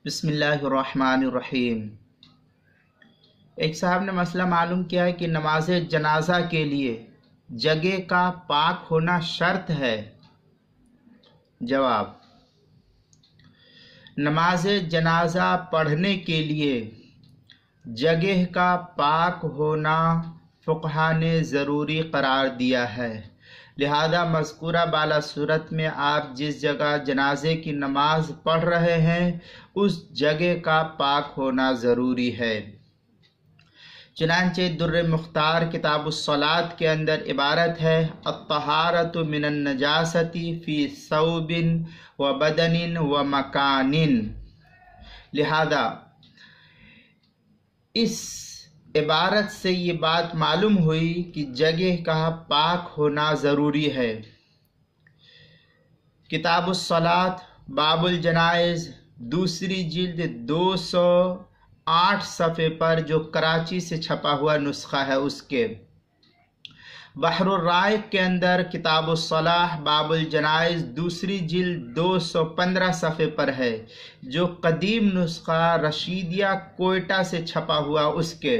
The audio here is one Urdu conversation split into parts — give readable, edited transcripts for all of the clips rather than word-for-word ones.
بسم اللہ الرحمن الرحیم۔ ایک صاحب نے مسئلہ معلوم کیا ہے کہ نماز جنازہ کے لیے جگہ کا پاک ہونا شرط ہے۔ جواب: نماز جنازہ پڑھنے کے لیے جگہ کا پاک ہونا فقہا نے ضروری قرار دیا ہے، لہذا مذکورہ بالا صورت میں آپ جس جگہ جنازے کی نماز پڑھ رہے ہیں اس جگہ کا پاک ہونا ضروری ہے۔ چنانچہ در مختار کتاب الصلاۃ کے اندر عبارت ہے: الطہارۃ من النجاست فی ثوب و بدن و مکان۔ لہذا اس عبارت سے یہ بات معلوم ہوئی کہ جگہ کا پاک ہونا ضروری ہے۔ کتاب الصلاۃ باب الجنائز دوسری جلد 208 صفحے پر جو کراچی سے چھپا ہوا نسخہ ہے اس کے بحر الرائق کے اندر کتاب الصلاۃ باب الجنائز دوسری جلد 215 صفحے پر ہے، جو قدیم نسخہ رشیدیہ کوئٹہ سے چھپا ہوا اس کے۔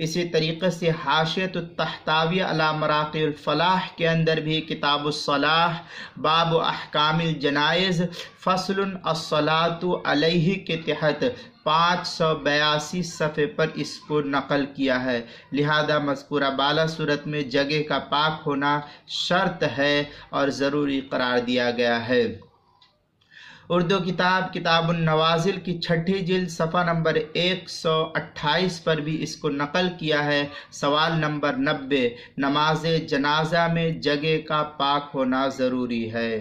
اسی طریقے سے حاشیۃ الطحطاوی علی مراقی الفلاح کے اندر بھی کتاب الصلاۃ باب احکام الجنائز فصل الصلاۃ علیہ کے تحت 582 صفحے پر اس کو نقل کیا ہے، لہذا مذکورہ بالا صورت میں جگہ کا پاک ہونا شرط ہے اور ضروری قرار دیا گیا ہے۔ اردو کتاب النوازل کی 6ٹھی جلد صفحہ نمبر 128 پر بھی اس کو نقل کیا ہے۔ سوال نمبر 90، نماز جنازہ میں جگہ کا پاک ہونا ضروری ہے۔